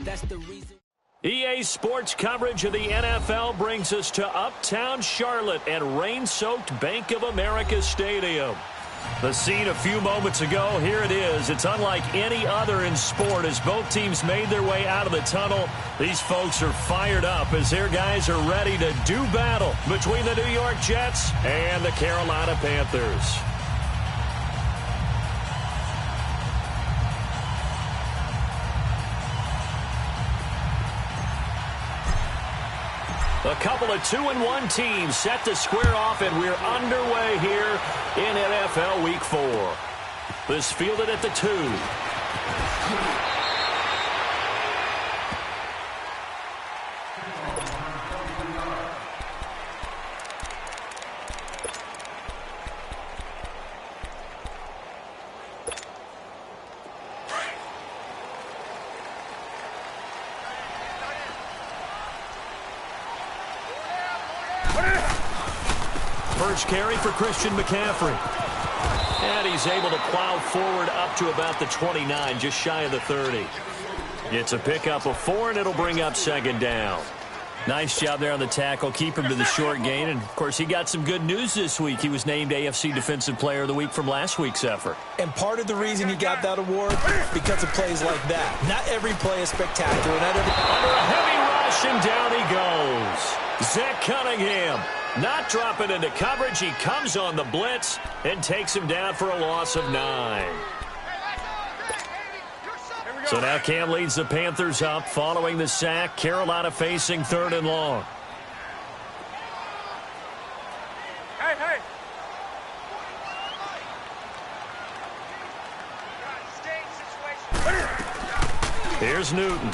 That's the reason. EA Sports coverage of the NFL brings us to Uptown Charlotte at rain-soaked Bank of America Stadium. The scene a few moments ago, here it is. It's unlike any other in sport as both teams made their way out of the tunnel. These folks are fired up as their guys are ready to do battle between the New York Jets and the Carolina Panthers. A couple of 2-1 teams set to square off, and we're underway here in NFL Week 4. This fielded at the 2. First carry for Christian McCaffrey. And he's able to plow forward up to about the 29, just shy of the 30. It's a pickup of 4, and it'll bring up second down. Nice job there on the tackle. Keep him to the short gain. And, of course, he got some good news this week. He was named AFC Defensive Player of the Week from last week's effort. And part of the reason he got that award, because of plays like that. Not every play is spectacular. Not every... Under a heavy rush, and down he goes. Zach Cunningham. Not dropping into coverage. He comes on the blitz and takes him down for a loss of 9. So now Cam leads the Panthers up following the sack. Carolina facing 3rd and long. Hey. Here's Newton.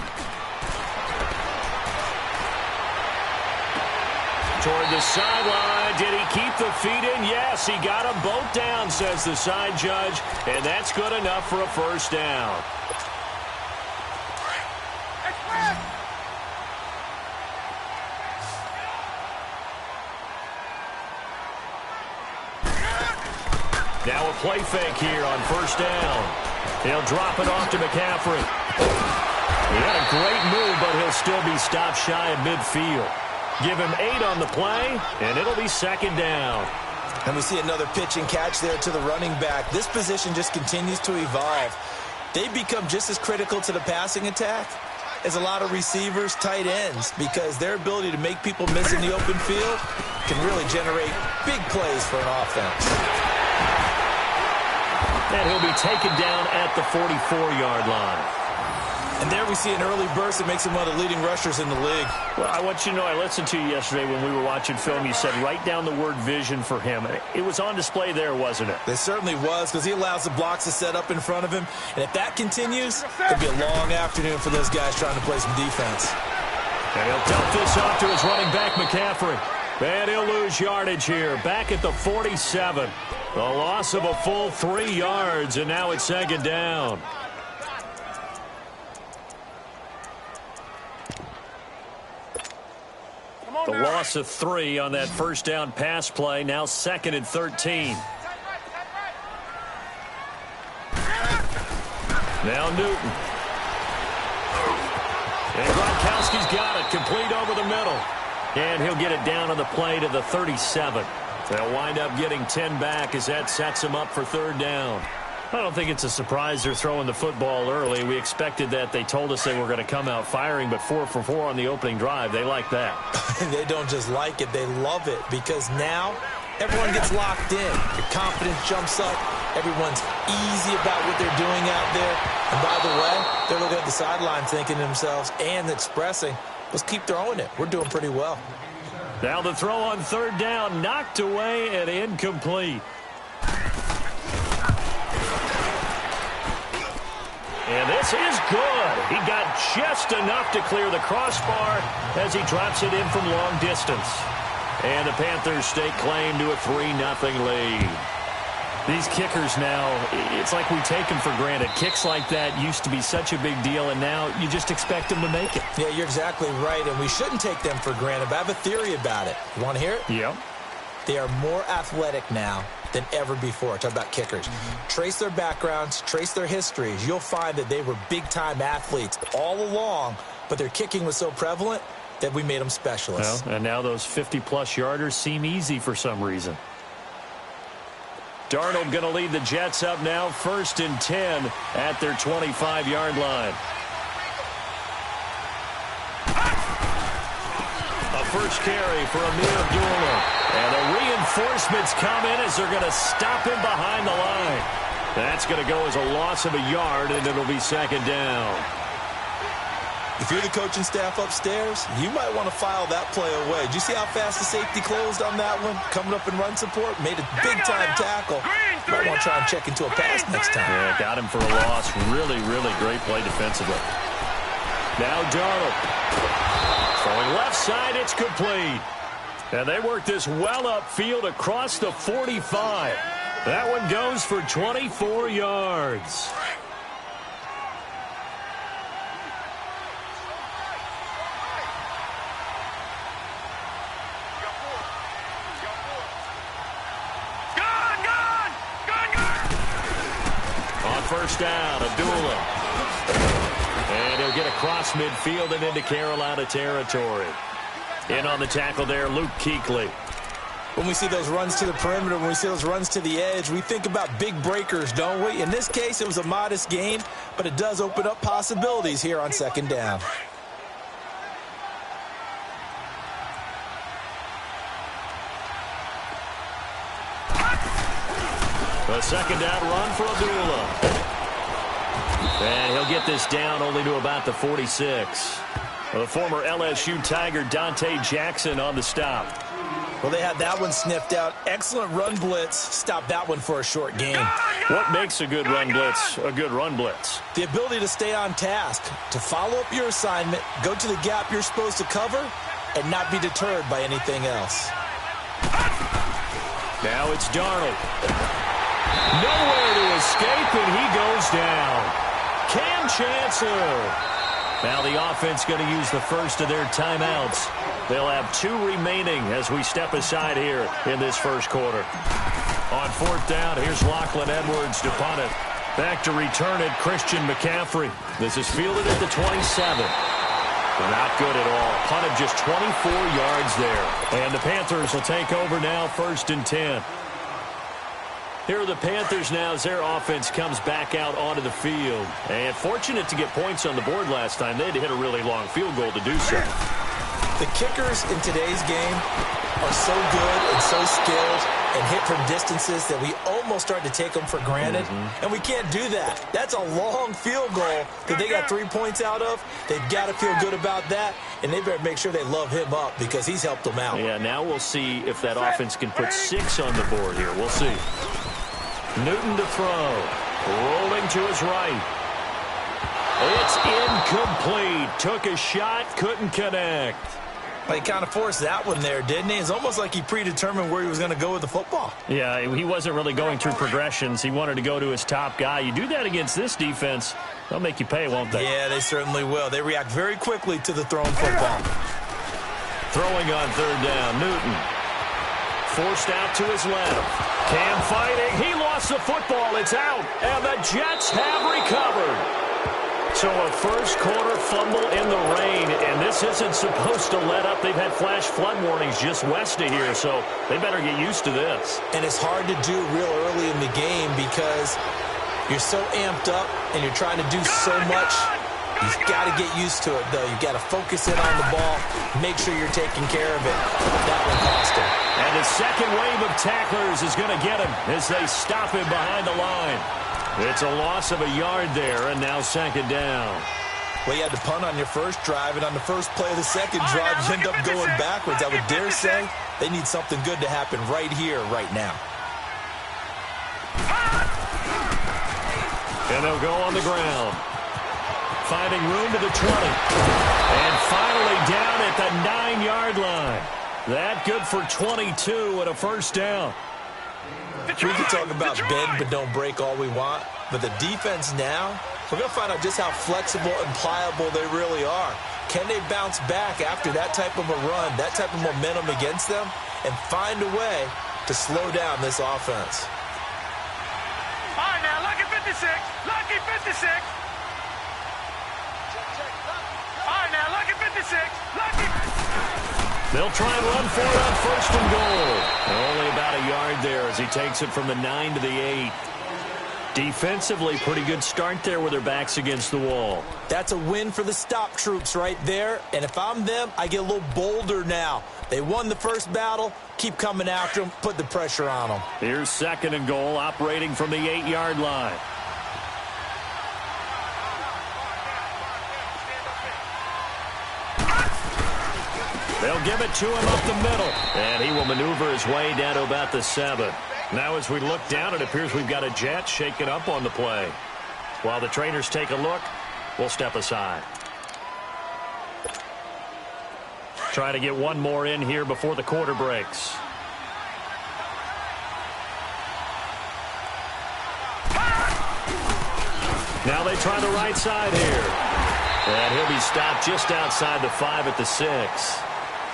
Toward the sideline. Did he keep the feet in? Yes, he got them both down, says the side judge. And that's good enough for a first down. Now a play fake here on first down. He'll drop it off to McCaffrey. He had a great move, but he'll still be stopped shy of midfield. Give him 8 on the play, and it'll be second down. And we see another pitch and catch there to the running back. This position just continues to evolve. They become just as critical to the passing attack as a lot of receivers, tight ends, because their ability to make people miss in the open field can really generate big plays for an offense. And he'll be taken down at the 44-yard line. And there we see an early burst that makes him one of the leading rushers in the league. Well, I want you to know, I listened to you yesterday when we were watching film. You said write down the word vision for him. It was on display there, wasn't it? It certainly was, because he allows the blocks to set up in front of him. And if that continues, it'll be a long afternoon for those guys trying to play some defense. And he'll dump this off to his running back, McCaffrey. And he'll lose yardage here. Back at the 47. A loss of a full 3 yards, and now it's second down. The loss of 3 on that first down pass play. Now 2nd and 13. Now Newton. And Gronkowski's got it. Complete over the middle. And he'll get it down on the play to the 37. They'll wind up getting 10 back as that sets him up for 3rd down. I don't think it's a surprise they're throwing the football early. We expected that. They told us they were going to come out firing, but 4 for 4 on the opening drive. They like that. They don't just like it. They love it, because now everyone gets locked in. Your confidence jumps up. Everyone's easy about what they're doing out there. And by the way, they're looking at the sideline thinking to themselves and expressing, let's keep throwing it. We're doing pretty well. Now the throw on 3rd down, knocked away and incomplete. And this is good. He got just enough to clear the crossbar as he drops it in from long distance. And the Panthers stake claim to a 3-0 lead. These kickers now, it's like we take them for granted. Kicks like that used to be such a big deal, and now you just expect them to make it. Yeah, you're exactly right, and we shouldn't take them for granted, but I have a theory about it. You want to hear it? Yep. They are more athletic now than ever before. Talk about kickers. Trace their backgrounds, trace their histories. You'll find that they were big-time athletes all along, but their kicking was so prevalent that we made them specialists. Well, and now those 50-plus yarders seem easy for some reason. Darnold going to lead the Jets up now, 1st and 10 at their 25-yard line. A first carry for Amir Abdullah. And the reinforcements come in as they're going to stop him behind the line. That's going to go as a loss of a yard, and it'll be 2nd down. If you're the coaching staff upstairs, you might want to file that play away. Did you see how fast the safety closed on that one? Coming up in run support, made a big-time tackle. Might want to try and check into a pass next time. Yeah, got him for a loss. Really, really great play defensively. Now Darnold. Throwing left side, it's complete. And they work this well upfield across the 45. That one goes for 24 yards. First down, Abdullah. And he'll get across midfield and into Carolina territory. In on the tackle there, Luke Kuechly. When we see those runs to the perimeter, when we see those runs to the edge, we think about big breakers, don't we? In this case, it was a modest game, but it does open up possibilities here on 2nd down. A 2nd down run for Abdullah. And he'll get this down only to about the 46. The former LSU Tiger Dante Jackson on the stop. Well, they had that one sniffed out. Excellent run blitz. Stopped that one for a short gain. What makes a good run blitz a good run blitz? The ability to stay on task, to follow up your assignment, go to the gap you're supposed to cover, and not be deterred by anything else. Now it's Darnold. Nowhere to escape, and he goes down. Cam Chancellor. Now the offense going to use the first of their timeouts. They'll have 2 remaining as we step aside here in this first quarter. On 4th down, here's Lachlan Edwards to punt it. Back to return it, Christian McCaffrey. This is fielded at the 27. Not good at all. Punted just 24 yards there. And the Panthers will take over now, 1st and 10. Here are the Panthers now as their offense comes back out onto the field. And fortunate to get points on the board last time. They had to hit a really long field goal to do so. The kickers in today's game are so good and so skilled and hit from distances that we almost start to take them for granted. And we can't do that. That's a long field goal that they got 3 points out of. They've got to feel good about that, and they better make sure they love him up because he's helped them out. Yeah, now we'll see if that offense can put 6 on the board here. We'll see. Newton to throw. Rolling to his right. It's incomplete. Took a shot, couldn't connect. Well, he kind of forced that one there, didn't he? It's almost like he predetermined where he was going to go with the football. Yeah, he wasn't really going through progressions. He wanted to go to his top guy. You do that against this defense, they'll make you pay, won't they? Yeah, they certainly will. They react very quickly to the thrown football. Throwing on 3rd down, Newton. Forced out to his left. Cam fighting. He lost the football. It's out. And the Jets have recovered. So a first quarter fumble in the rain, and this isn't supposed to let up. They've had flash flood warnings just west of here, so they better get used to this. And it's hard to do real early in the game because you're so amped up and you're trying to do so much. You've got to get used to it, though. You've got to focus in on the ball, make sure you're taking care of it. That one cost him. And the second wave of tacklers is going to get him as they stop him behind the line. It's a loss of a yard there, and now 2nd down. Well, you had to punt on your first drive, and on the first play of the second drive, you end up going backwards. I would dare say they need something good to happen right here, right now. And they'll go on the ground. Finding room to the 20. And finally down at the 9-yard line. That good for 22 and a first down. We can talk about bend but don't break all we want, but the defense now, we're going to find out just how flexible and pliable they really are. Can they bounce back after that type of a run, that type of momentum against them, and find a way to slow down this offense. All right, now, lucky 56. Lucky 56. All right, now, lucky 56. Lucky. They'll try and run for it on first and goal. Only about a yard there as he takes it from the 9 to the 8. Defensively, pretty good start there with their backs against the wall. That's a win for the stop troops right there. And if I'm them, I get a little bolder now. They won the first battle. Keep coming after them. Put the pressure on them. Here's second and goal, operating from the 8-yard line. They'll give it to him up the middle. And he will maneuver his way down to about the 7. Now as we look down, it appears we've got a jet shaken up on the play. While the trainers take a look, we'll step aside. Try to get one more in here before the quarter breaks. Now they try the right side here. And he'll be stopped just outside the 5 at the 6.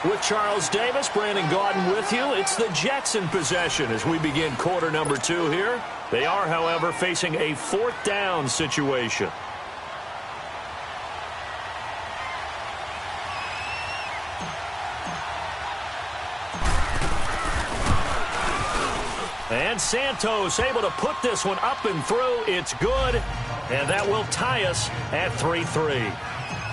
With Charles Davis, Brandon Gaudin with you. It's the Jets in possession as we begin quarter number 2 here. They are, however, facing a 4th down situation. And Santos able to put this one up and through. It's good. And that will tie us at 3-3.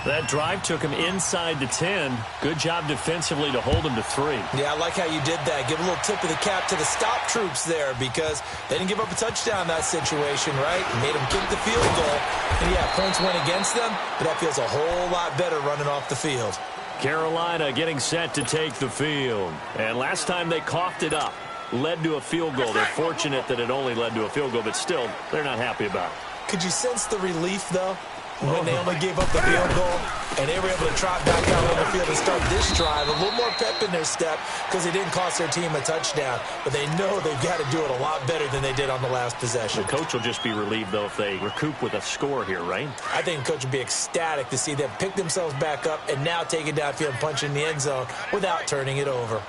That drive took him inside the 10. Good job defensively to hold him to 3. Yeah, I like how you did that. Give a little tip of the cap to the stop troops there because they didn't give up a touchdown in that situation, right? Made them kick the field goal. And, yeah, points went against them, but that feels a whole lot better running off the field. Carolina getting set to take the field. And last time they coughed it up, led to a field goal. They're fortunate that it only led to a field goal, but still, they're not happy about it. Could you sense the relief, though? When they only gave up the field goal and they were able to trot back out on the field and start this drive. A little more pep in their step because it didn't cost their team a touchdown. But they know they've got to do it a lot better than they did on the last possession. The coach will just be relieved, though, if they recoup with a score here, right? I think the coach would be ecstatic to see them pick themselves back up and now take it downfield and punch in the end zone without turning it over.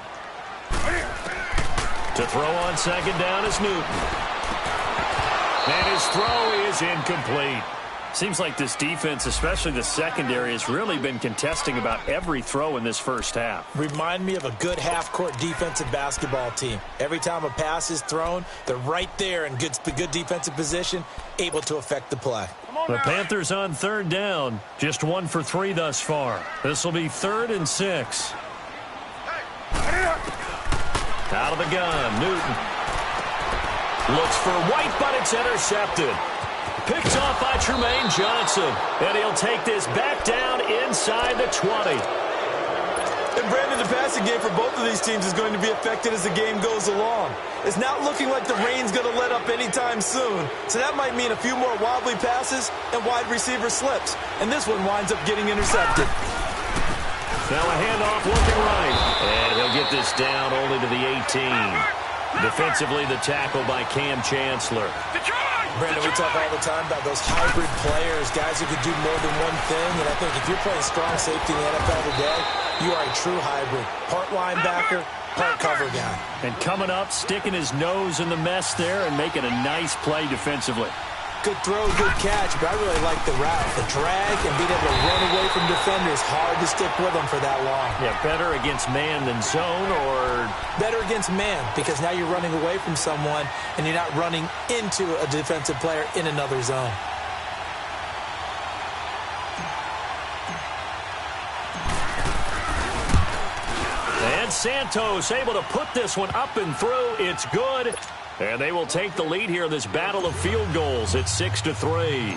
To throw on second down is Newton. And his throw is incomplete. Seems like this defense, especially the secondary, has really been contesting about every throw in this first half. Remind me of a good half-court defensive basketball team. Every time a pass is thrown, they're right there in good defensive position, able to affect the play. The Panthers on third down, just 1 for 3 thus far. This will be 3rd and 6. Out of the gun, Newton. Looks for White, but it's intercepted. Picked off by Tremaine Johnson. And he'll take this back down inside the 20. And Brandon, the passing game for both of these teams is going to be affected as the game goes along. It's not looking like the rain's going to let up anytime soon. So that might mean a few more wobbly passes and wide receiver slips. And this one winds up getting intercepted. Now a handoff looking right. And he'll get this down only to the 18. Defensively, the tackle by Cam Chancellor. Brandon, we talk all the time about those hybrid players, guys who can do more than one thing. And I think if you're playing strong safety in the NFL today, you are a true hybrid. Part linebacker, part cover guy. And coming up, sticking his nose in the mess there and making a nice play defensively. Good throw, good catch, but I really like the route. The drag and being able to run away from defenders, hard to stick with them for that long. Yeah, better against man than zone, or? Better against man, because now you're running away from someone and you're not running into a defensive player in another zone. And Santos able to put this one up and through. It's good. And they will take the lead here in this battle of field goals at 6-3.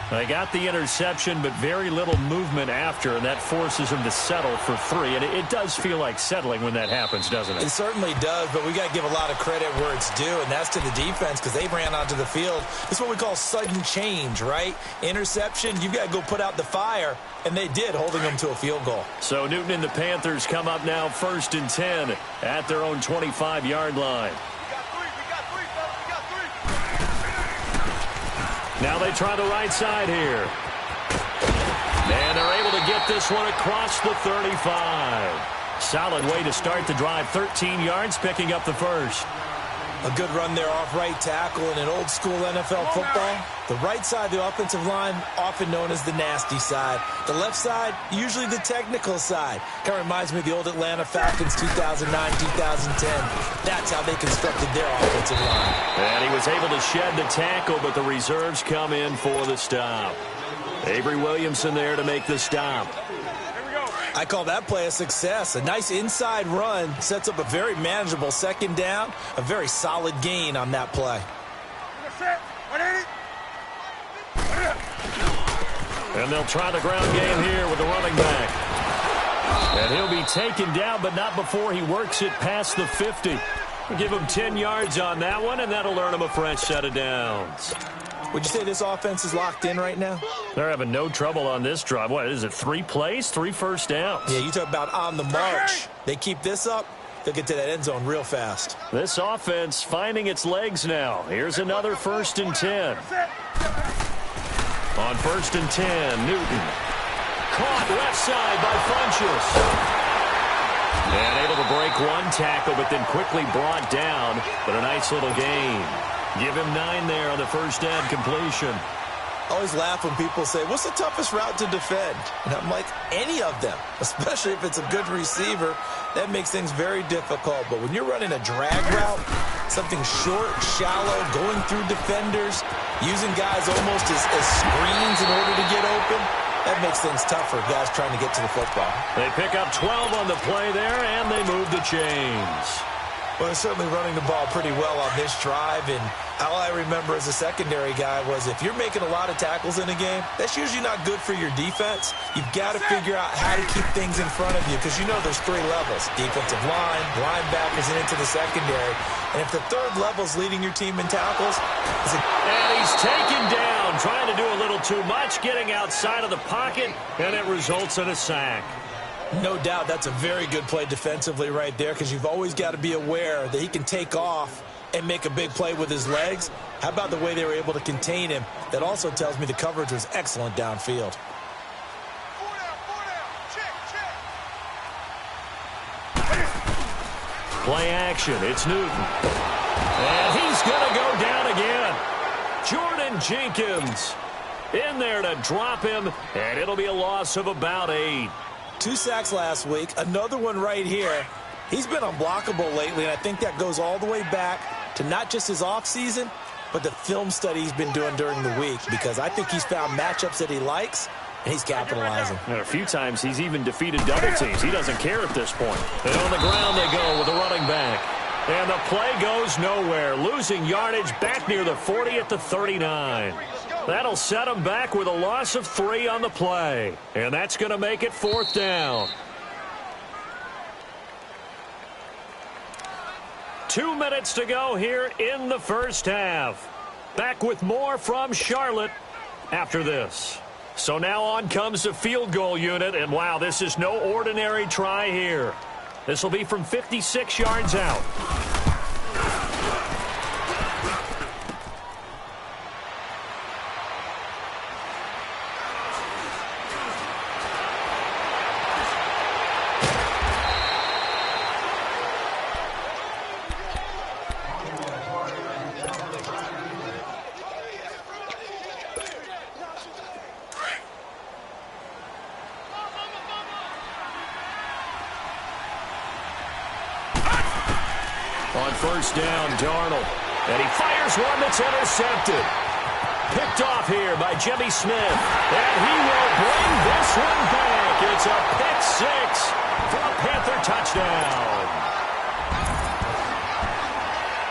They got the interception, but very little movement after, and that forces them to settle for 3. And it does feel like settling when that happens, doesn't it? It certainly does, but we got to give a lot of credit where it's due, and that's to the defense because they ran onto the field. This is what we call sudden change, right? Interception, you've got to go put out the fire, and they did, holding them to a field goal. So Newton and the Panthers come up now 1st and 10 at their own 25-yard line. Now they try the right side here. And they're able to get this one across the 35. Solid way to start the drive. 13 yards, picking up the first. A good run there off right tackle in an old-school NFL football. The right side of the offensive line, often known as the nasty side. The left side, usually the technical side. Kind of reminds me of the old Atlanta Falcons 2009, 2010. That's how they constructed their offensive line. And he was able to shed the tackle, but the reserves come in for the stop. Avery Williamson there to make the stop. I call that play a success. A nice inside run sets up a very manageable second down. A very solid gain on that play. And they'll try the ground game here with the running back. And he'll be taken down, but not before he works it past the 50. We'll give him 10 yards on that one, and that'll earn him a fresh set of downs. Would you say this offense is locked in right now? They're having no trouble on this drive. What is it, 3 plays, 3 first downs? Yeah, you talk about on the march. They keep this up, they'll get to that end zone real fast. This offense finding its legs now. Here's another 1st and 10. On 1st and 10, Newton. Caught left side by Funchess. And able to break one tackle, but then quickly brought down. But a nice little gain. Give him 9 there on the first down completion. I always laugh when people say, what's the toughest route to defend? And I'm like, any of them, especially if it's a good receiver. That makes things very difficult. But when you're running a drag route, something short, shallow, going through defenders, using guys almost as screens in order to get open, that makes things tough for guys trying to get to the football. They pick up 12 on the play there, and they move the chains. Well, they're certainly running the ball pretty well on this drive, and all I remember as a secondary guy was if you're making a lot of tackles in a game, that's usually not good for your defense. You've got to figure out how to keep things in front of you because you know there's 3 levels: defensive line, linebackers, and into the secondary. And if the 3rd level's leading your team in tackles, and he's taken down, trying to do a little too much, getting outside of the pocket, and it results in a sack. No doubt that's a very good play defensively right there because you've always got to be aware that he can take off and make a big play with his legs. How about the way they were able to contain him? That also tells me the coverage was excellent downfield. Play action. It's Newton. And he's going to go down again. Jordan Jenkins in there to drop him, and it'll be a loss of about 8. 2 sacks last week, another one right here. He's been unblockable lately, and I think that goes all the way back to not just his offseason, but the film study he's been doing during the week, because I think he's found matchups that he likes, and he's capitalizing. And a few times he's even defeated double teams. He doesn't care at this point. And on the ground they go with the running back. And the play goes nowhere, losing yardage back near the 40 at the 39. That'll set him back with a loss of 3 on the play. And that's going to make it 4th down. 2 minutes to go here in the first half. Back with more from Charlotte after this. So now on comes the field goal unit. And wow, this is no ordinary try here. This will be from 56 yards out. On first down, Darnold. And he fires one that's intercepted. Picked off here by Jimmy Smith. And he will bring this one back. It's a pick 6 for a Panther touchdown.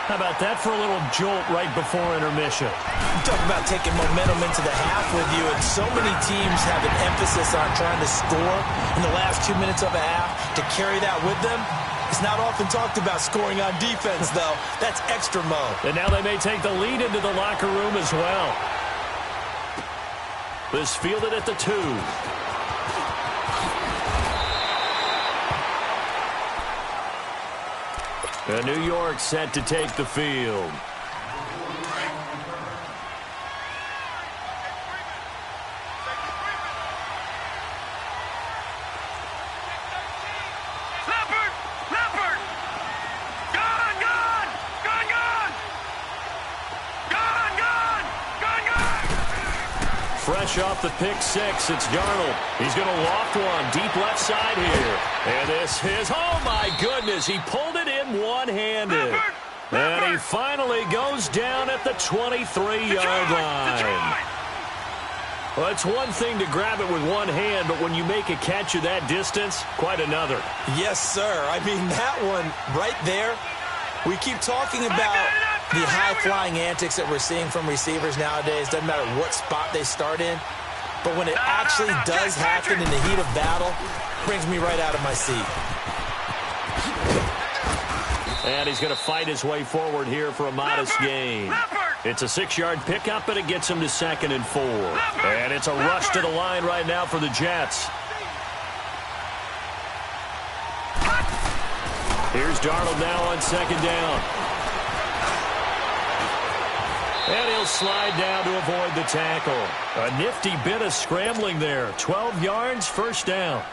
How about that for a little jolt right before intermission? You talk about taking momentum into the half with you, and so many teams have an emphasis on trying to score in the last 2 minutes of a half. To carry that with them, it's not often talked about scoring on defense, though. That's extra mode. And now they may take the lead into the locker room as well. This fielded at the 2. And New York set to take the field. Left fresh off the pick six. It's Darnold. He's going to loft one deep left side here. And this is, oh my goodness, he pulled it in one-handed. And he finally goes down at the 23-yard line. Well, it's one thing to grab it with one hand, but when you make a catch of that distance, quite another. Yes, sir. I mean, that one right there, we keep talking about the high-flying antics that we're seeing from receivers nowadays. Doesn't matter what spot they start in. But when it actually does happen in the heat of battle, it brings me right out of my seat. And he's going to fight his way forward here for a modest gain. It's a 6-yard pickup, and it gets him to 2nd and 4. And it's a rush to the line right now for the Jets. Here's Darnold now on 2nd down. And he'll slide down to avoid the tackle. A nifty bit of scrambling there. 12 yards, 1st down.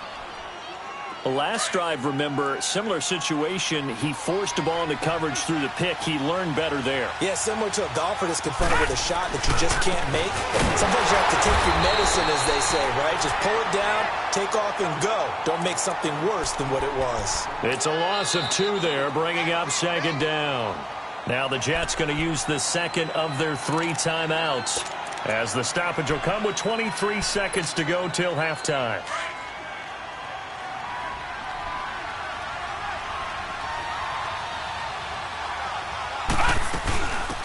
The last drive, remember, similar situation. He forced a ball into coverage through the pick. He learned better there. Yeah, similar to a golfer that's confronted with a shot that you just can't make. Sometimes you have to take your medicine, as they say, right? Just pull it down, take off, and go. Don't make something worse than what it was. It's a loss of 2 there, bringing up 2nd down. Now the Jets going to use the 2nd of their 3 timeouts, as the stoppage will come with 23 seconds to go till halftime.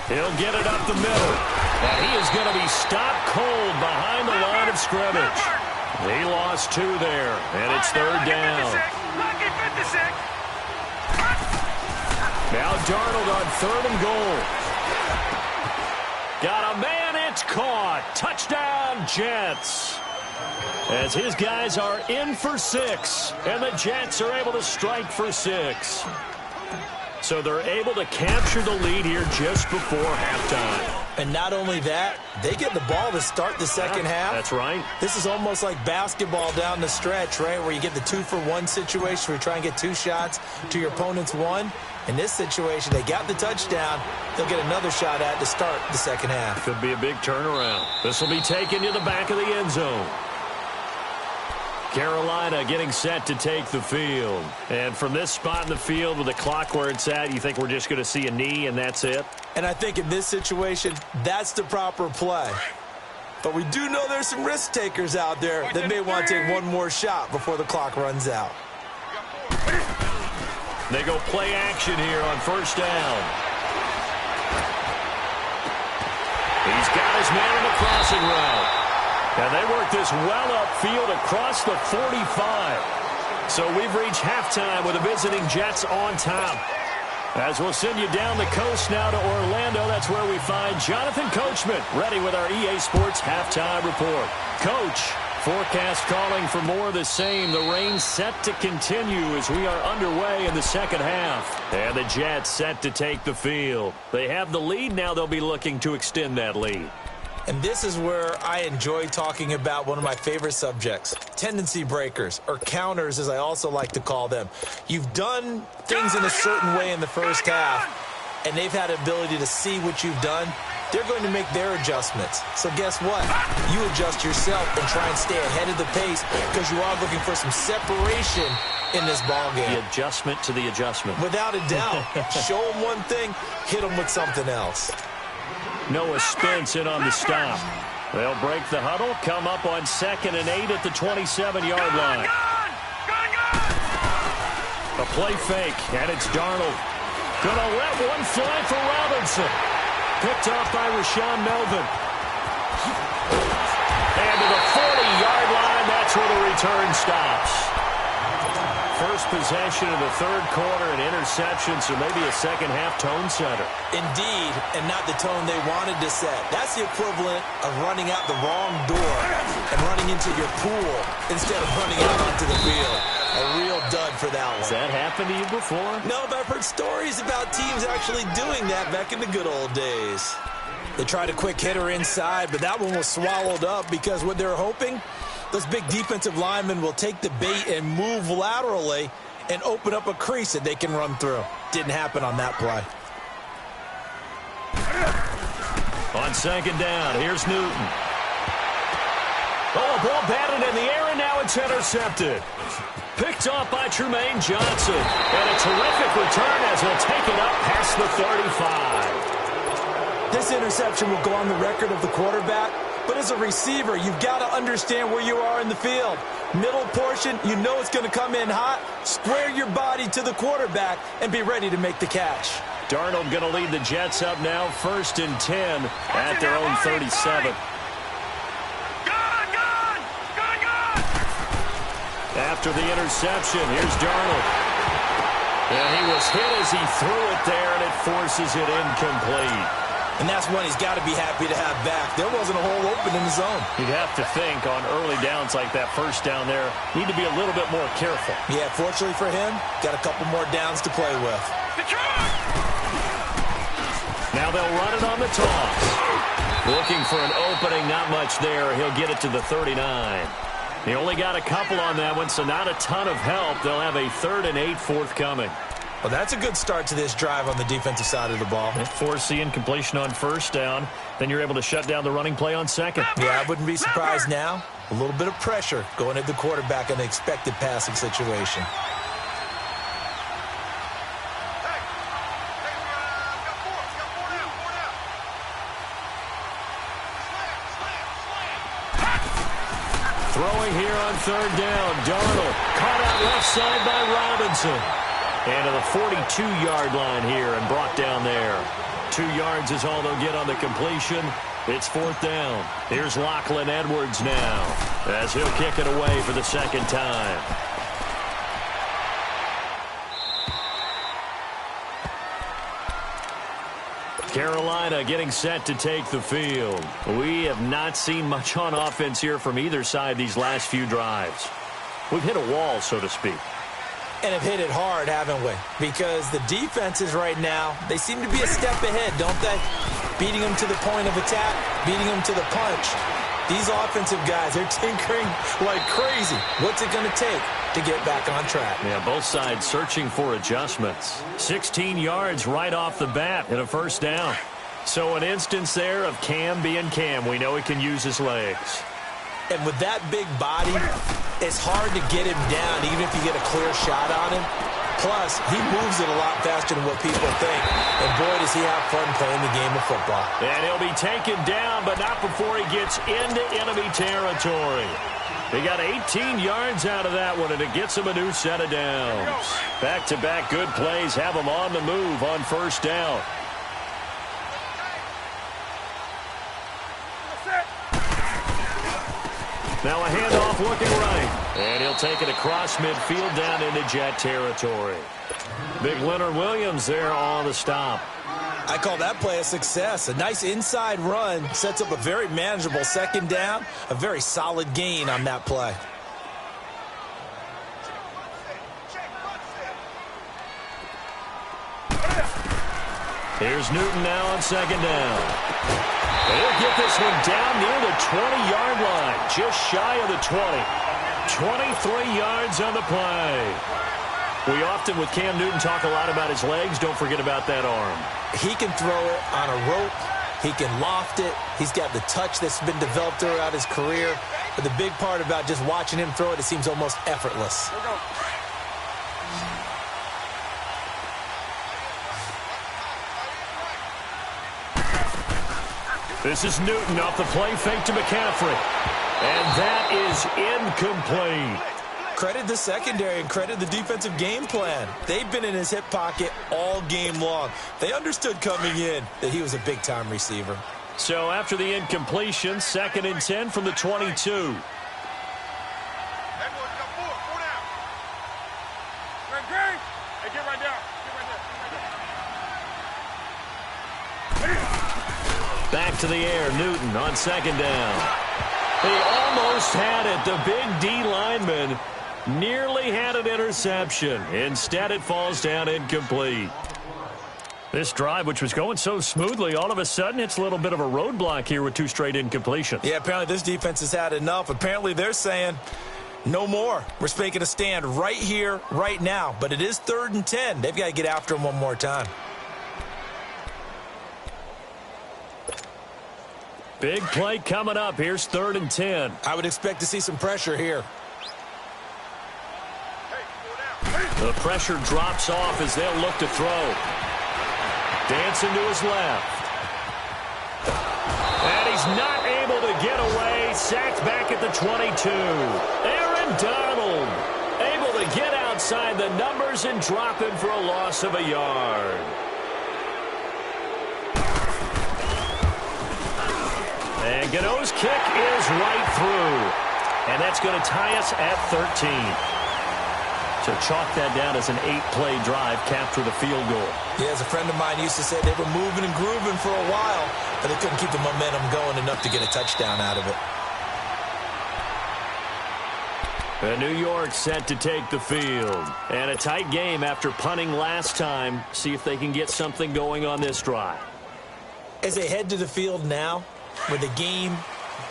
He'll get it up the middle. And he is going to be stopped cold behind the line of scrimmage. He lost 2 there, and it's 3rd down. Now Darnold on 3rd and goal. Got a man, it's caught. Touchdown, Jets. As his guys are in for 6, and the Jets are able to strike for 6. So they're able to capture the lead here just before halftime. And not only that, they get the ball to start the second half. That's right. This is almost like basketball down the stretch, right, where you get the 2-for-1 situation where you try and get 2 shots to your opponent's 1. In this situation, they got the touchdown. They'll get another shot at to start the second half. Could be a big turnaround. This will be taken to the back of the end zone. Carolina getting set to take the field. And from this spot in the field with the clock where it's at, you think we're just going to see a knee and that's it? And I think in this situation, that's the proper play. But we do know there's some risk takers out there that may want to take one more shot before the clock runs out. They go play action here on 1st down. He's got his man in the crossing route. And they work this well upfield across the 45. So we've reached halftime with the visiting Jets on top. As we'll send you down the coast now to Orlando, that's where we find Jonathan Coachman, ready with our EA Sports Halftime Report. Coach, forecast calling for more of the same. The rain set to continue as we are underway in the second half. And the Jets set to take the field. They have the lead. Now they'll be looking to extend that lead. And this is where I enjoy talking about one of my favorite subjects, tendency breakers, or counters as I also like to call them. You've done things in a certain way in the first half, and they've had the ability to see what you've done. They're going to make their adjustments. So guess what? You adjust yourself and try and stay ahead of the pace because you are looking for some separation in this ballgame. The adjustment to the adjustment. Without a doubt. Show them one thing, hit them with something else. Noah Spence in on the stop. They'll break the huddle, come up on 2nd and 8 at the 27-yard line. A play fake, and it's Darnold. Gonna let one fly for Robinson. Picked off by Rashawn Melvin. And to the 40-yard line, that's where the return stops. First possession of the 3rd quarter, an interception, so maybe a second-half tone setter. Indeed, and not the tone they wanted to set. That's the equivalent of running out the wrong door and running into your pool instead of running out onto the field. A real dud for that one. Has that happened to you before? No, but I've heard stories about teams actually doing that back in the good old days. They tried a quick hitter inside, but that one was swallowed up because what they're hoping, those big defensive linemen will take the bait and move laterally and open up a crease that they can run through. Didn't happen on that play. On 2nd down, here's Newton. Oh, a ball batted in the air, and now it's intercepted. Picked off by Trumaine Johnson. And a terrific return as he'll take it up past the 35. This interception will go on the record of the quarterback, but as a receiver, you've got to understand where you are in the field. Middle portion, you know it's going to come in hot. Square your body to the quarterback and be ready to make the catch. Darnold going to lead the Jets up now, 1st and 10 at their own 37. After the interception, here's Darnold. And he was hit as he threw it there, and it forces it incomplete. And that's one he's got to be happy to have back. There wasn't a hole open in the zone. You'd have to think on early downs like that first down there, need to be a little bit more careful. Yeah, fortunately for him, got a couple more downs to play with. Now they'll run it on the toss. Looking for an opening, not much there. He'll get it to the 39. He only got a couple on that one, so not a ton of help. They'll have a 3rd and 8 forthcoming. Well, that's a good start to this drive on the defensive side of the ball. Force the incompletion on 1st down. Then you're able to shut down the running play on 2nd. Yeah, I wouldn't be surprised now. A little bit of pressure going at the quarterback in an expected passing situation. Throwing here on 3rd down. Darnold caught out left side by Robinson. And to the 42-yard line here and brought down there. 2 yards is all they'll get on the completion. It's 4th down. Here's Lachlan Edwards now as he'll kick it away for the 2nd time. Carolina getting set to take the field. We have not seen much on offense here from either side these last few drives. We've hit a wall, so to speak. And have hit it hard, haven't we? Because the defenses right now, they seem to be a step ahead, don't they? Beating them to the point of attack, beating them to the punch. These offensive guys, they're tinkering like crazy. What's it going to take to get back on track? Yeah, both sides searching for adjustments. 16 yards right off the bat and a 1st down. So an instance there of Cam being Cam. We know he can use his legs. And with that big body, it's hard to get him down, even if you get a clear shot on him. Plus, he moves it a lot faster than what people think. And boy, does he have fun playing the game of football. And he'll be taken down, but not before he gets into enemy territory. He got 18 yards out of that one, and it gets him a new set of downs. Back-to-back good plays have him on the move on 1st down. Now a handoff looking right. And he'll take it across midfield down into Jet territory. Big Leonard Williams there on the stop. I call that play a success. A nice inside run sets up a very manageable 2nd down. A very solid gain on that play. Here's Newton now on 2nd down. He'll get this one down near the 20-yard line, just shy of the 20. 23 yards on the play. We often, with Cam Newton, talk a lot about his legs. Don't forget about that arm. He can throw it on a rope. He can loft it. He's got the touch that's been developed throughout his career. But the big part about just watching him throw it, it seems almost effortless. This is Newton off the play fake to McCaffrey. And that is incomplete. Credit the secondary and credit the defensive game plan. They've been in his hip pocket all game long. They understood coming in that he was a big-time receiver. So after the incompletion, 2nd and 10 from the 22. Back to the air, Newton on 2nd down. He almost had it. The big D lineman nearly had an interception. Instead, it falls down incomplete. This drive, which was going so smoothly, all of a sudden it's a little bit of a roadblock here with 2 straight incompletions. Yeah, apparently this defense has had enough. Apparently they're saying no more. We're making a stand right here, right now. But it is 3rd and 10. They've got to get after him one more time. Big play coming up. Here's 3rd and 10. I would expect to see some pressure here. The pressure drops off as they'll look to throw. Dancing to his left. And he's not able to get away. Sacked back at the 22. Aaron Donald able to get outside the numbers and drop him for a loss of a yard. And Gano's kick is right through. And that's going to tie us at 13. So chalk that down as an 8-play drive, capture the field goal. Yeah, as a friend of mine used to say, they were moving and grooving for a while, but they couldn't keep the momentum going enough to get a touchdown out of it. And New York set to take the field. And a tight game after punting last time. See if they can get something going on this drive. As they head to the field now, with the game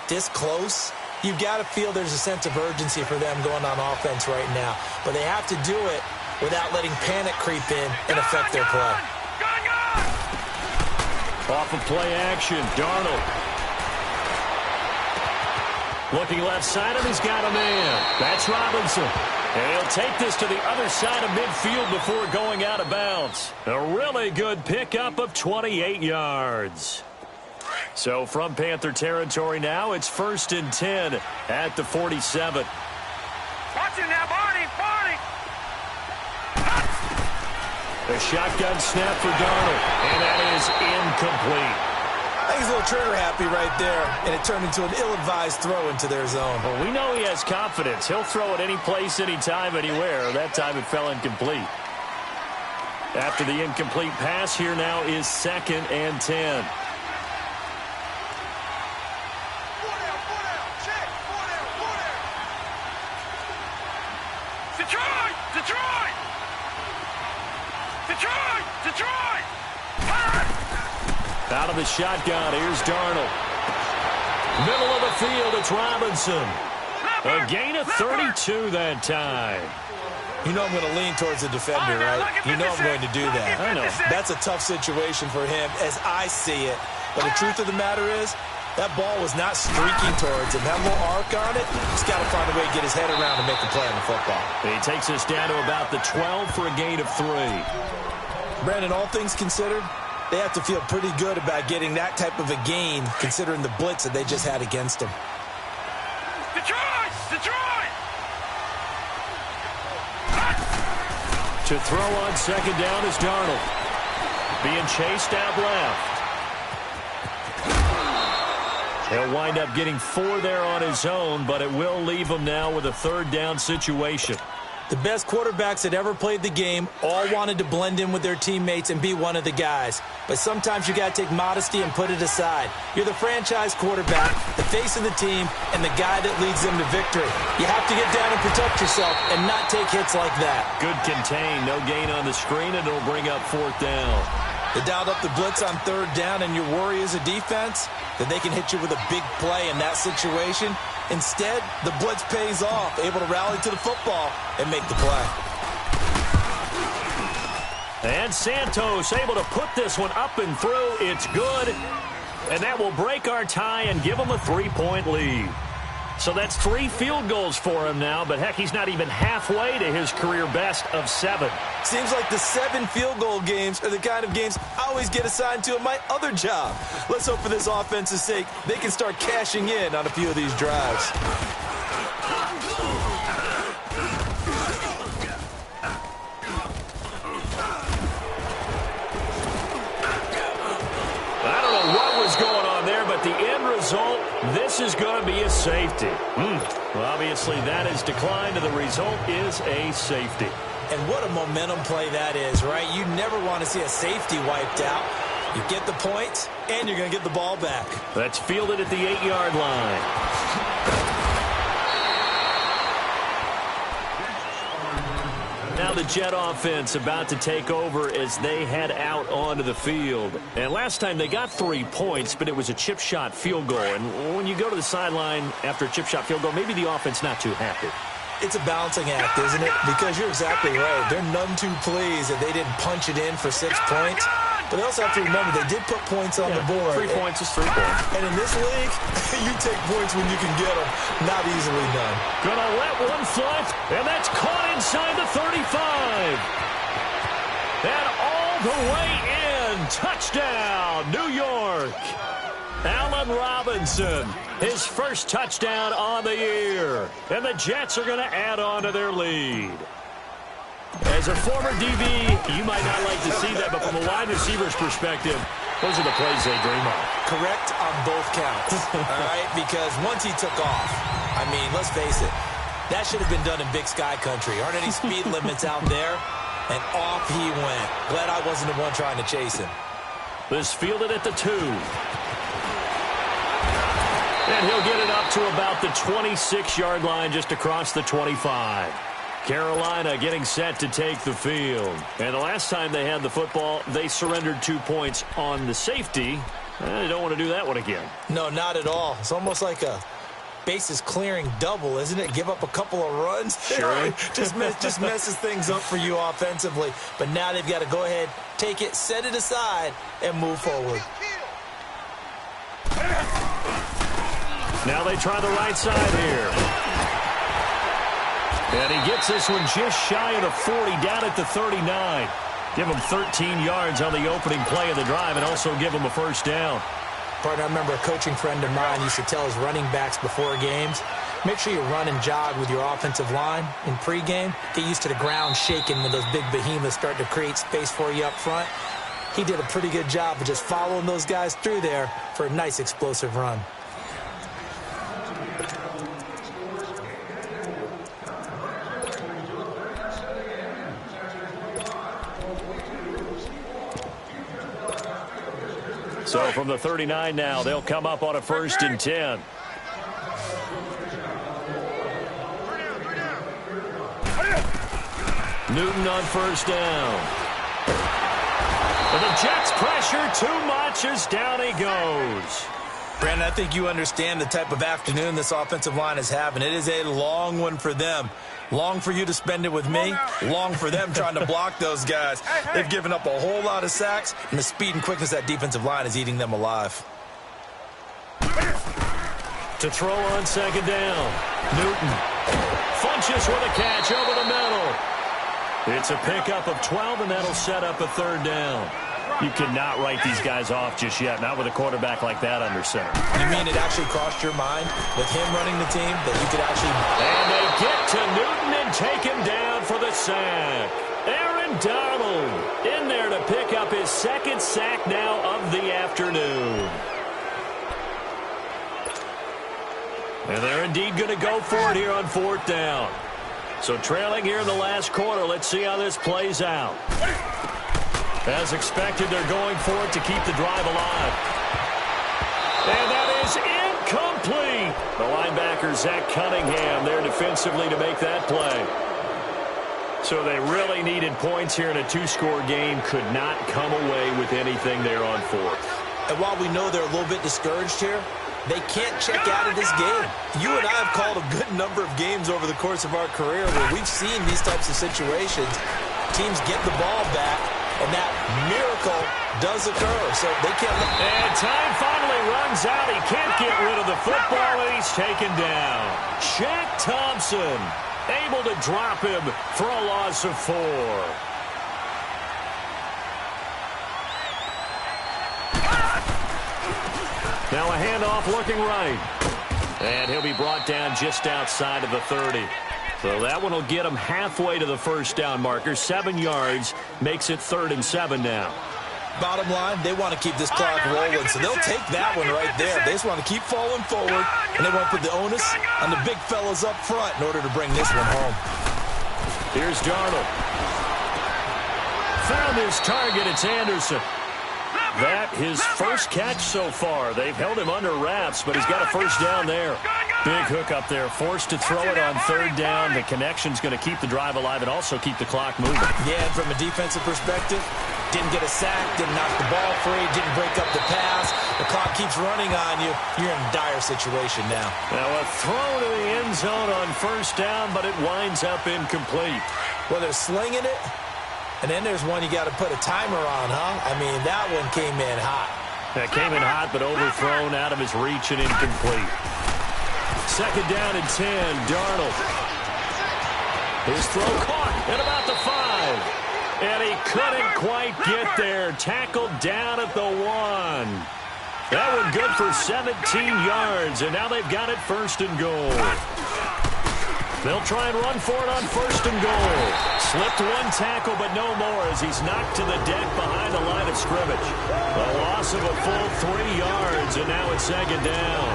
this close, you've got to feel there's a sense of urgency for them going on offense right now. But they have to do it without letting panic creep in and affect their play. Off of play action, Darnold. Looking left side, and he's got a man. That's Robinson. And he'll take this to the other side of midfield before going out of bounds. A really good pickup of 28 yards. So from Panther territory now, it's 1st and 10 at the 47. Watch it now, Barney. A shotgun snap for Darnold, and that is incomplete. I think he's a little trigger happy right there, and it turned into an ill-advised throw into their zone. Well, we know he has confidence. He'll throw it any place, anytime, anywhere. That time it fell incomplete. After the incomplete pass, here now is 2nd and 10. Detroit! Out of the shotgun, here's Darnold. Middle of the field, it's Robinson. A gain of 32 that time. You know I'm going to lean towards the defender, right? You know I'm going to do that. I know. That's a tough situation for him as I see it. But the truth of the matter is, that ball was not streaking towards him. That little arc on it, he's got to find a way to get his head around and make a play on the football. He takes us down to about the 12 for a gain of 3. Brandon, all things considered, they have to feel pretty good about getting that type of a gain, considering the blitz that they just had against them. Detroit! To throw on 2nd down is Darnold. Being chased out left. He'll wind up getting 4 there on his own, but it will leave him now with a 3rd down situation. The best quarterbacks that ever played the game all wanted to blend in with their teammates and be one of the guys. But sometimes you got to take modesty and put it aside. You're the franchise quarterback, the face of the team, and the guy that leads them to victory. You have to get down and protect yourself and not take hits like that. Good contain, no gain on the screen, and it'll bring up 4th down. They dialed up the blitz on 3rd down, and your worry as a defense that they can hit you with a big play in that situation. Instead, the blitz pays off, able to rally to the football and make the play. And Santos able to put this one up and through. It's good. And that will break our tie and give them a 3-point lead. So that's 3 field goals for him now, but heck, he's not even halfway to his career best of 7. Seems like the 7 field goal games are the kind of games I always get assigned to at my other job. Let's hope for this offense's sake they can start cashing in on a few of these drives. I don't know what was going on there, but the end result, this is going to be a safety. Well, obviously, that has declined, and the result is a safety. And what a momentum play that is, right? You never want to see a safety wiped out. You get the points, and you're going to get the ball back. That's fielded at the 8-yard line. Now the Jet offense about to take over as they head out onto the field. And last time they got 3 points, but it was a chip shot field goal. And when you go to the sideline after a chip shot field goal, maybe the offense not too happy. It's a balancing act, isn't it? Because you're exactly right. They're none too pleased that they didn't punch it in for 6 points. But they also have to remember they did put points on the board. 3 points is 3 points. And in this league, you take points when you can get them. Not easily done. Gonna let one fly, and that's caught inside the 35. And all the way in. Touchdown, New York. Allen Robinson, his first touchdown on the year. And the Jets are going to add on to their lead. As a former DB, you might not like to see that, but from a wide receiver's perspective, those are the plays they dream of. Correct on both counts, all right? Because once he took off, I mean, let's face it, that should have been done in Big Sky country. Aren't any speed limits out there? And off he went. Glad I wasn't the one trying to chase him. This fielded at the 2. And he'll get it up to about the 26-yard line, just across the 25. Carolina getting set to take the field. And the last time they had the football, they surrendered 2 points on the safety. They don't want to do that one again. No, not at all. It's almost like a bases clearing double, isn't it? Give up a couple of runs. Sure. just messes things up for you offensively. But now they've got to go ahead, take it, set it aside, and move forward. Now they try the right side here. And he gets this one just shy of the 40, down at the 39. Give him 13 yards on the opening play of the drive and also give him a first down. Partner, I remember a coaching friend of mine used to tell his running backs before games, make sure you run and jog with your offensive line in pregame. Get used to the ground shaking when those big behemoths start to create space for you up front. He did a pretty good job of just following those guys through there for a nice explosive run. So from the 39 now, they'll come up on a 1st and 10. Newton on first down. And the Jets pressure too much as down he goes. Brandon, I think you understand the type of afternoon this offensive line is having. It is a long one for them. Long for you to spend it with me. Long for them trying to block those guys. They've given up a whole lot of sacks, and the speed and quickness of that defensive line is eating them alive. To throw on second down. Newton Funches with a catch over the middle. It's a pickup of 12, and that'll set up a 3rd down. You cannot write these guys off just yet, not with a quarterback like that under center. You mean it actually crossed your mind with him running the team that you could actually... And they get to Newton and take him down for the sack. Aaron Donald in there to pick up his 2nd sack now of the afternoon. And they're indeed going to go for it here on 4th down. So trailing here in the last quarter, let's see how this plays out. As expected, they're going for it to keep the drive alive. And that is incomplete. The linebacker, Zach Cunningham, there defensively to make that play. So they really needed points here in a 2-score game. Could not come away with anything there on 4th. And while we know they're a little bit discouraged here, they can't check out of this game. You and I have called a good number of games over the course of our career where we've seen these types of situations. Teams get the ball back, and that miracle does occur. So they can't... And time finally runs out. He can't get rid of the football, and he's taken down. Shaq Thompson able to drop him for a loss of 4. Now a handoff looking right. And he'll be brought down just outside of the 30. So that one will get him halfway to the 1st down marker. 7 yards makes it 3rd and 7 now. Bottom line, they want to keep this clock rolling, so they'll take that one right there. They just want to keep falling forward, and they want to put the onus on the big fellas up front in order to bring this one home. Here's Darnold. Found his target. It's Anderson. That his first catch so far. They've held him under wraps, but he's got a 1st down there. Big hook up there. Forced to throw it on 3rd down. The connection's going to keep the drive alive and also keep the clock moving. Yeah, and from a defensive perspective, didn't get a sack, didn't knock the ball free, didn't break up the pass. The clock keeps running on you. You're in a dire situation now. Now a throw to the end zone on 1st down, but it winds up incomplete. Whether slinging it And then there's one you got to put a timer on, huh? I mean, that one came in hot. That came in hot, but overthrown, out of his reach and incomplete. Second down and 10, Darnold. His throw caught at about the 5. And he couldn't quite get there. Tackled down at the 1. That one good for 17 yards, and now they've got it first and goal. They'll try and run for it on first and goal. Slipped one tackle, but no more as he's knocked to the deck behind the line of scrimmage. A loss of a full 3 yards, and now it's second down.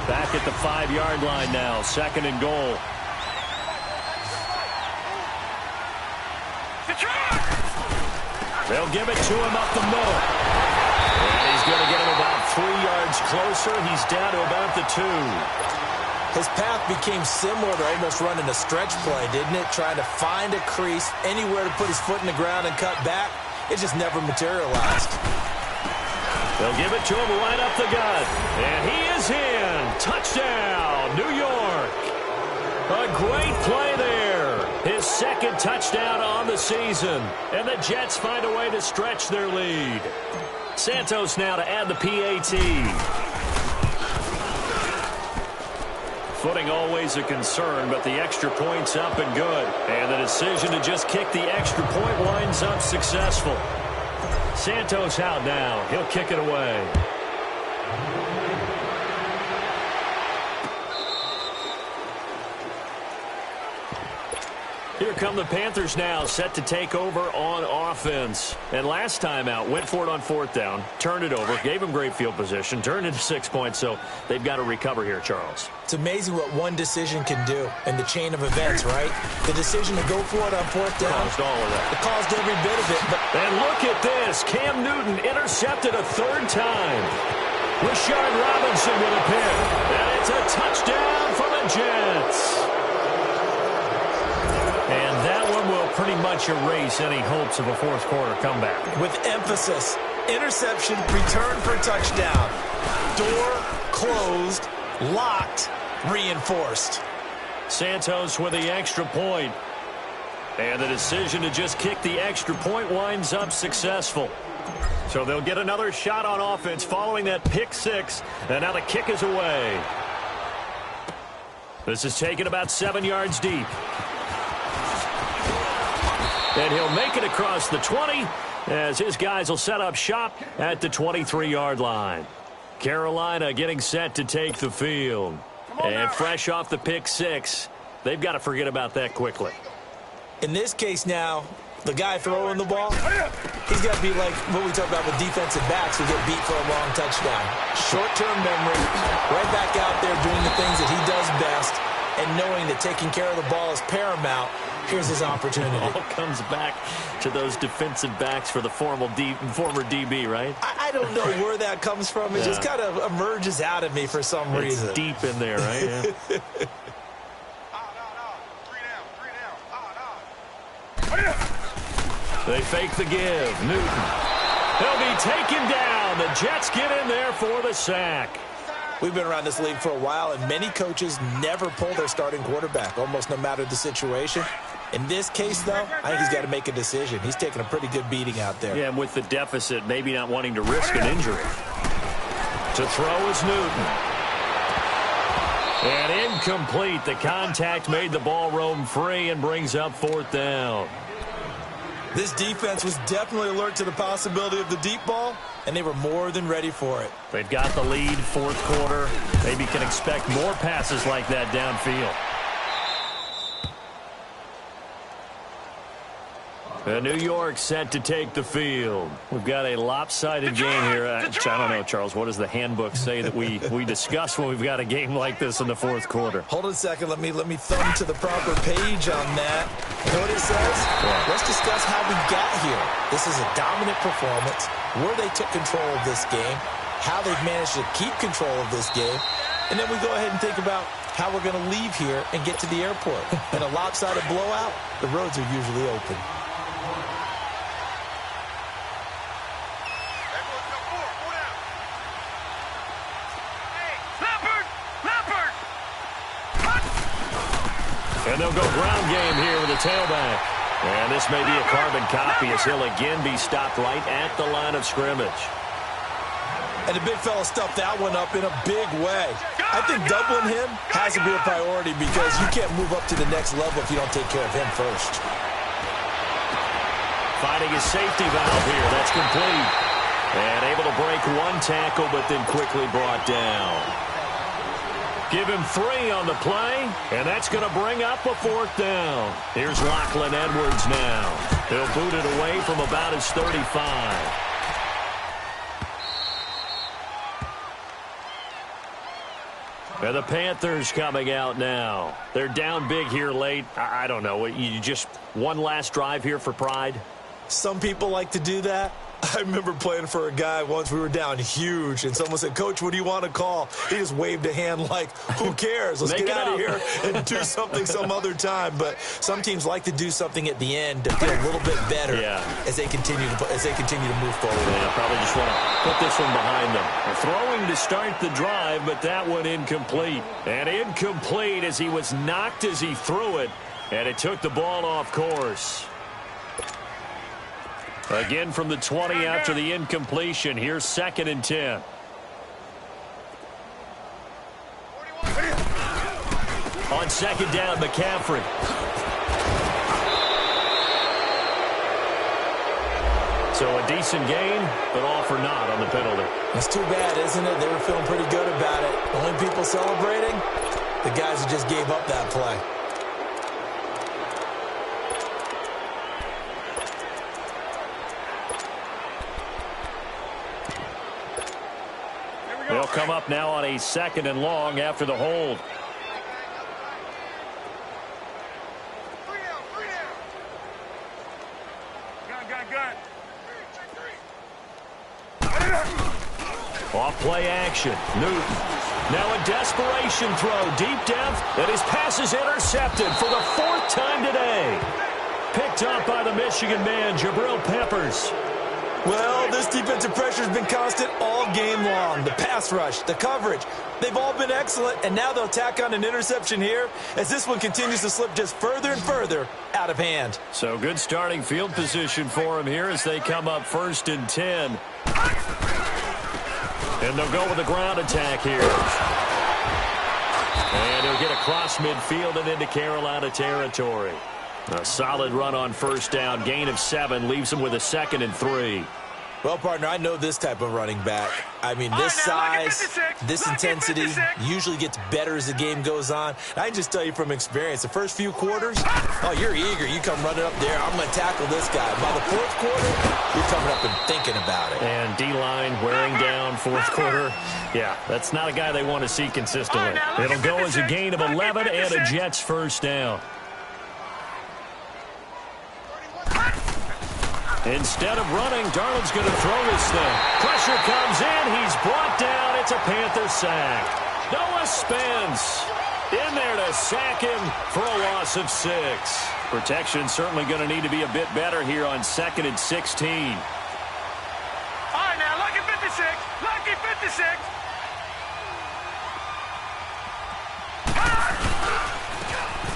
Back at the 5-yard line now, second and goal. They'll give it to him up the middle. And he's going to get him about 3 yards closer. He's down to about the 2. His path became similar to almost running a stretch play, didn't it? Trying to find a crease, anywhere to put his foot in the ground and cut back. It just never materialized. They'll give it to him right up the gut. And he is in. Touchdown, New York. A great play there. His second touchdown on the season. And the Jets find a way to stretch their lead. Santos now to add the PAT. Footing always a concern, but the extra point's up and good. And the decision to just kick the extra point winds up successful. Santos out now. He'll kick it away. Here come the Panthers now, set to take over on offense. And last time out, went for it on fourth down, turned it over, gave him great field position, turned it to 6 points, so they've got to recover here, Charles. It's amazing what one decision can do in the chain of events, right? The decision to go for it on fourth down. Caused all of that. It caused every bit of it. But and look at this. Cam Newton intercepted a third time. Rashard Robinson with a pick. And it's a touchdown for the Jets. And that one will pretty much erase any hopes of a fourth quarter comeback. With emphasis, interception, return for touchdown. Door closed, locked, reinforced. Santos with the extra point. And the decision to just kick the extra point winds up successful. So they'll get another shot on offense following that pick 6. And now the kick is away. This is taken about 7 yards deep. And he'll make it across the 20 as his guys will set up shop at the 23-yard line. Carolina getting set to take the field. And fresh off the pick 6, they've got to forget about that quickly. In this case now, the guy throwing the ball, he's got to be like what we talk about with defensive backs who get beat for a long touchdown. Short-term memory, right back out there doing the things that he does best, and knowing that taking care of the ball is paramount. Here's his opportunity. It all comes back to those defensive backs for the former DB, right? I don't know where that comes from. It just kind of emerges out of me for some reason. It's deep in there, right? Yeah. They fake the give. Newton. He'll be taken down. The Jets get in there for the sack. We've been around this league for a while, and many coaches never pull their starting quarterback, almost no matter the situation. In this case, though, I think he's got to make a decision. He's taking a pretty good beating out there. Yeah, and with the deficit, maybe not wanting to risk an injury. To throw is Newton. And incomplete. The contact made the ball roam free and brings up fourth down. This defense was definitely alert to the possibility of the deep ball, and they were more than ready for it. They've got the lead, fourth quarter. Maybe can expect more passes like that downfield. New York set to take the field. We've got a lopsided game here. I don't know, Charles. What does the handbook say that we discuss when we've got a game like this in the fourth quarter? Hold on a second. Let me thumb to the proper page on that. You know what it says? Yeah. Let's discuss how we got here. This is a dominant performance, where they took control of this game, how they've managed to keep control of this game, and then we go ahead and think about how we're going to leave here and get to the airport. In a lopsided blowout, the roads are usually open. And they'll go ground game here with a tailback. And this may be a carbon copy as he'll again be stopped right at the line of scrimmage. And the big fella stuffed that one up in a big way. I think doubling him has to be a priority because you can't move up to the next level if you don't take care of him first. Finding his safety valve here. That's complete. And able to break one tackle, but then quickly brought down. Give him 3 on the play, and that's going to bring up a 4th down. Here's Lachlan Edwards now. He'll boot it away from about his 35. And the Panthers coming out now. They're down big here late. I don't know. You just one last drive here for pride? Some people like to do that. I remember playing for a guy once. We were down huge, and someone said, "Coach, what do you want to call?" He just waved a hand like, who cares? Let's get out of here and do something some other time. But some teams like to do something at the end to feel a little bit better as they continue to move forward. Yeah, probably just want to put this one behind them. They're throwing to start the drive, but that one incomplete. And incomplete as he was knocked as he threw it, and it took the ball off course. Again from the 20 after the incompletion. Here's 2nd and 10. On 2nd down, McCaffrey. So a decent gain, but all for naught on the penalty. That's too bad, isn't it? They were feeling pretty good about it. The only people celebrating, the guys who just gave up that play. They'll come up now on a 2nd and long after the hold. Off play action. Newton. Now a desperation throw. Deep depth. And his pass is intercepted for the 4th time today. Picked up by the Michigan man, Jabril Peppers. Well, this defensive pressure has been constant all game long. The pass rush, the coverage, they've all been excellent, and now they'll tack on an interception here as this one continues to slip just further and further out of hand. So good starting field position for him here as they come up 1st and 10. And they'll go with a ground attack here. And he'll get across midfield and into Carolina territory. A solid run on 1st down. Gain of 7 leaves him with a 2nd and 3. Well, partner, I know this type of running back. I mean, this size, this intensity usually gets better as the game goes on. I can just tell you from experience, the first few quarters, oh, you're eager. You come running up there. I'm going to tackle this guy. By the 4th quarter, you're coming up and thinking about it. And D-line wearing down 4th quarter. Yeah, that's not a guy they want to see consistently. It'll go as a gain of 11 and a Jets 1st down. Instead of running, Darnold's going to throw this thing. Pressure comes in. He's brought down. It's a Panther sack. Noah Spence in there to sack him for a loss of 6. Protection certainly going to need to be a bit better here on 2nd and 16. All right, now, lucky 56. Lucky 56.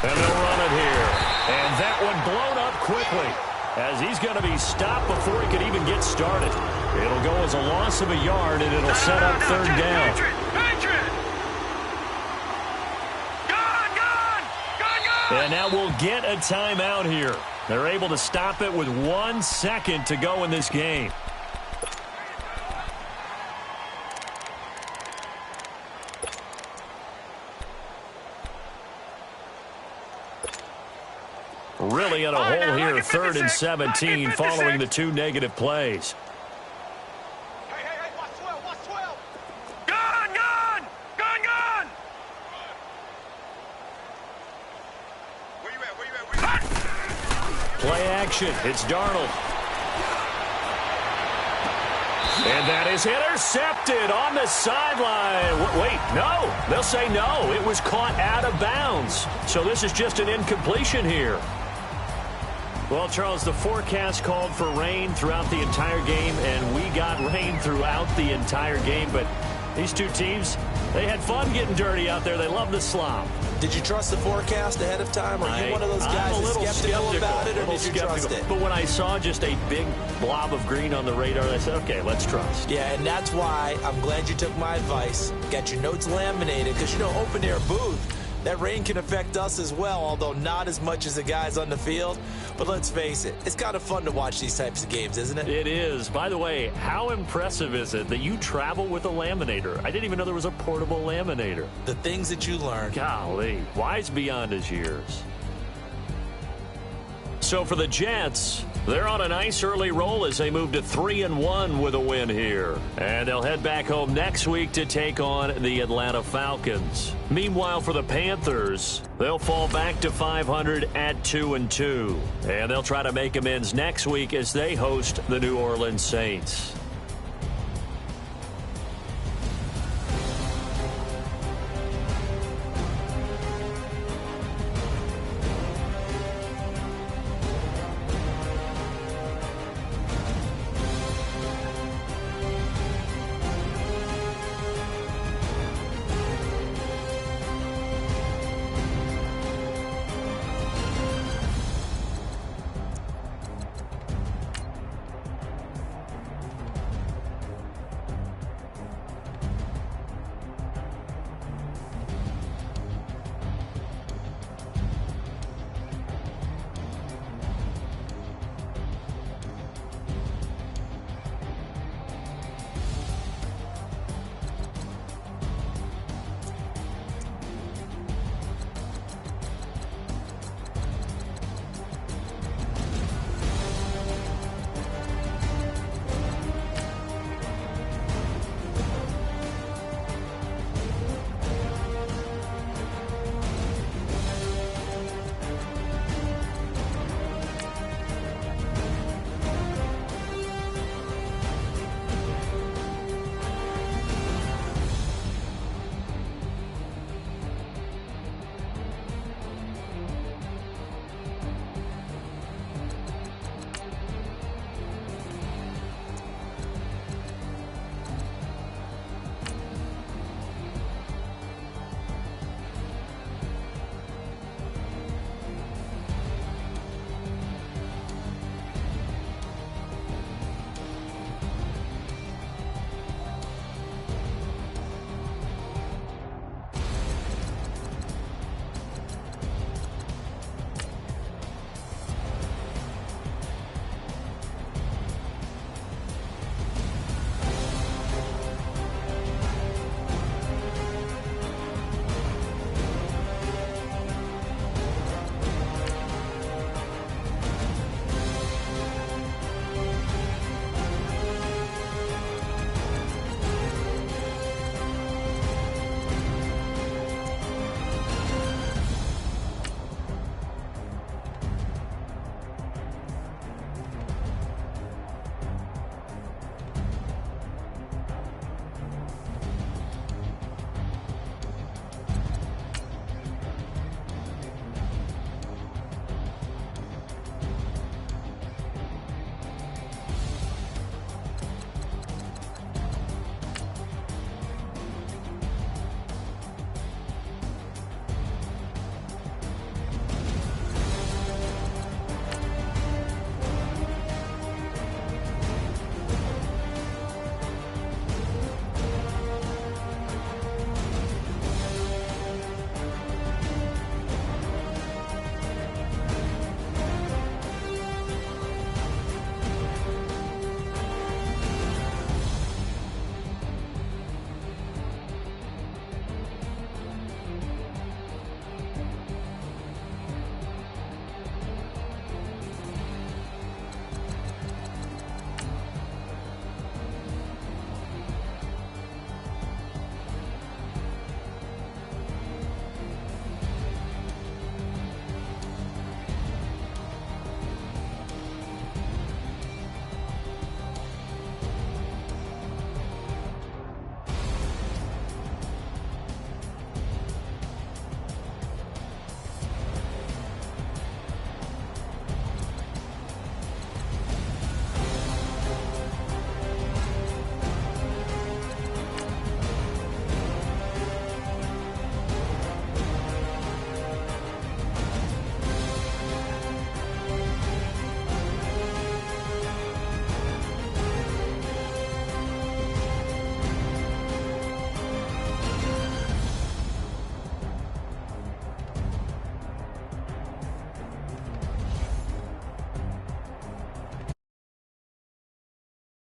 And they'll run it here. And that one blown up quickly, as he's going to be stopped before he could even get started. It'll go as a loss of a yard, and it'll set up 3rd down. And now we'll get a timeout here. They're able to stop it with 1 second to go in this game. Really in a hole here, 3rd and 17 following the 2 negative plays. Hey, watch 12, watch 12. Gun! Where you at? Play action. It's Darnold. And that is intercepted on the sideline. Wait, no. They'll say no. It was caught out of bounds. So this is just an incompletion here. Well, Charles, the forecast called for rain throughout the entire game, and we got rain throughout the entire game. But these two teams, they had fun getting dirty out there. They love the slop. Did you trust the forecast ahead of time? Or are you one of those guys that's skeptical about it, or did you trust it? But when I saw just a big blob of green on the radar, I said, okay, let's trust. Yeah, and that's why I'm glad you took my advice. Got your notes laminated, because, you know, open-air booth, that rain can affect us as well, although not as much as the guys on the field. But let's face it, it's kind of fun to watch these types of games, isn't it? It is. By the way, how impressive is it that you travel with a laminator? I didn't even know there was a portable laminator. The things that you learn. Golly, wise beyond his years. So for the Jets, they're on a nice early roll as they move to 3-1 with a win here. And they'll head back home next week to take on the Atlanta Falcons. Meanwhile, for the Panthers, they'll fall back to 500 at 2-2. And they'll try to make amends next week as they host the New Orleans Saints.